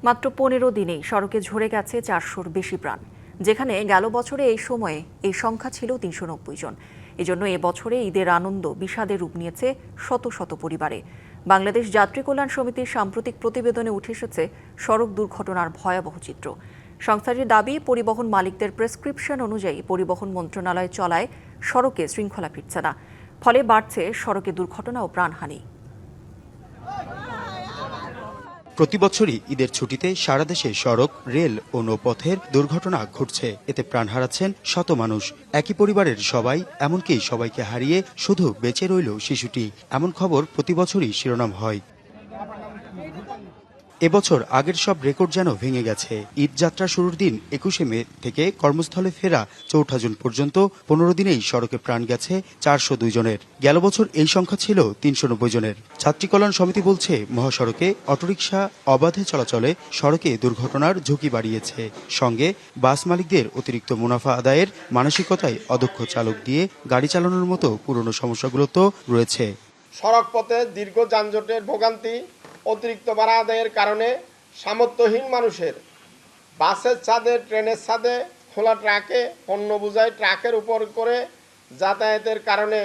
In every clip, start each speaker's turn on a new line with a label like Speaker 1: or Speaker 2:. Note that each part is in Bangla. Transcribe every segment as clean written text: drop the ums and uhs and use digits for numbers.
Speaker 1: মাত্র 15 দিনেই সড়কে ঝরে গেছে 400-র বেশি প্রাণ, যেখানে গেল বছরে এই সময়ে এই সংখ্যা ছিল 390 জন। এজন্য এবছরে ঈদের আনন্দ বিষাদে রূপ নিয়েছে শত শত পরিবারে। বাংলাদেশ যাত্রী কল্যাণ সমিতির সাম্প্রতিক প্রতিবেদনে উঠে এসেছে সড়ক দুর্ঘটনার ভয়াবহ চিত্র। সংস্থাটির দাবি, পরিবহন মালিকদের প্রেসক্রিপশন অনুযায়ী পরিবহন মন্ত্রণালয় চলায় সড়কে শৃঙ্খলা ফিরছে না, ফলে বাড়ছে সড়কে দুর্ঘটনা ও প্রাণহানি।
Speaker 2: প্রতি বছরই ঈদের ছুটিতে সারা দেশে সড়ক, রেল ও নৌপথের দুর্ঘটনা ঘটছে। এতে প্রাণ হারাচ্ছেন শত মানুষ। একই পরিবারের সবাই, এমনকি সবাইকে হারিয়ে শুধু বেঁচে রইল শিশুটি, এমন খবর প্রতি বছরই শিরোনাম হয়। এবছর আগের সব রেকর্ড যেন ভেঙে গেছে। ঈদ যাত্রা শুরুর দিন 21শে মে থেকে কর্মস্থলে ফেরা 4 জুন পর্যন্ত 15 দিনেই সড়কে প্রাণ গেছে 402 জনের। গেল বছর এই সংখ্যা ছিল 390 জনের। যাত্রী কল্যাণ সমিতি বলছে, মহাসড়কে অটোরিকশা অবাধে চলাচলে সড়কে দুর্ঘটনার ঝুঁকি বাড়িয়েছে। সঙ্গে বাস মালিকদের অতিরিক্ত মুনাফা আদায়ের মানসিকতায় অদক্ষ চালক দিয়ে গাড়ি চালানোর মতো পুরনো সমস্যাগুলো তো রয়েছে।
Speaker 3: সড়ক পথে দীর্ঘ যানজটের ভোগান্তি, অতিরিক্ত ভাড়া আদায়ের কারণে সামর্থ্যহীন মানুষের বাসের ছাদে, ট্রেনের ছাদে, খোলা ট্রাকে পণ্য বোঝাই ট্রাকের উপর করে যাতায়াতের কারণে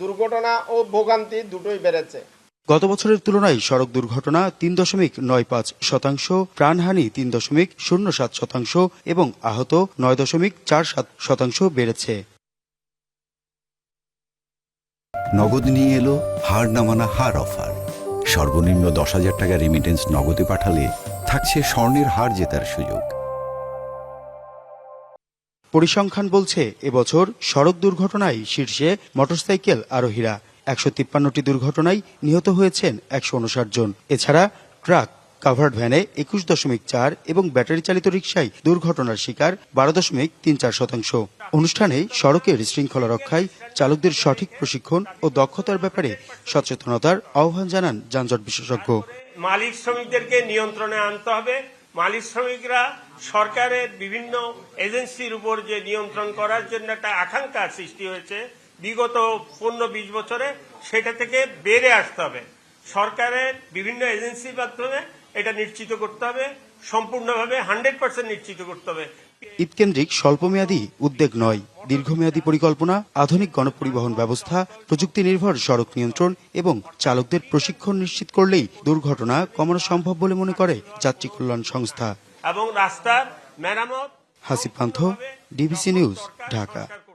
Speaker 3: দুর্ঘটনা ও ভোগান্তি দুটোই বেড়েছে।
Speaker 2: গত বছরের তুলনায় সড়ক দুর্ঘটনা 3.95%, প্রাণহানি 3.07% এবং আহত 9.47% বেড়েছে।
Speaker 4: নগদ নিয়ে এলো হার না মানা হার অফার। সর্বনিম্ন 10,000 টাকা রেমিটেন্স নগদে পাঠালে থাকছে স্বর্ণের হার জেতার সুযোগ।
Speaker 2: পরিসংখ্যান বলছে, এবছর সড়ক দুর্ঘটনায় শীর্ষে মোটরসাইকেল আরোহীরা। 153টি দুর্ঘটনায় নিহত হয়েছেন 159 জন। এছাড়া ট্রাক, কাভার্ড ভ্যানে 21.4 এবং ব্যাটারি চালিত রিকশায় দুর্ঘটনার শিকার 12.34%। অনুষ্ঠানে সড়কের শৃঙ্খলা রক্ষায় চালকদের সঠিক প্রশিক্ষণ ও দক্ষতার ব্যাপারে সচেতনতার আহ্বান জানান যানজট বিশেষজ্ঞ।
Speaker 5: মালিক শ্রমিকদেরকে নিয়ন্ত্রণে আনতে হবে। মালিক শ্রমিকরা সরকারের বিভিন্ন এজেন্সির উপর যে নিয়ন্ত্রণ করার জন্য একটা আকাঙ্ক্ষা সৃষ্টি হয়েছে বিগত 15-20 বছরে, সেটা থেকে বেড়ে আসতে হবে। সরকারের বিভিন্ন এজেন্সির মাধ্যমে এটা নিশ্চিত করতে হবে, সম্পূর্ণভাবে 100% নিশ্চিত করতে হবে।
Speaker 2: ঈদকেন্দ্রিক স্বল্পমেয়াদী উদ্যোগ নয়, দীর্ঘমেয়াদী পরিকল্পনা, আধুনিক গণপরিবহন ব্যবস্থা, প্রযুক্তি নির্ভর সড়ক নিয়ন্ত্রণ এবং চালকদের প্রশিক্ষণ নিশ্চিত করলেই দুর্ঘটনা কমানো সম্ভব বলে মনে করে যাত্রী কল্যাণ সংস্থা।
Speaker 5: এবং রাস্তার মেরামত।
Speaker 2: হাসিব পান্থ, ডিবিসি নিউজ, ঢাকা।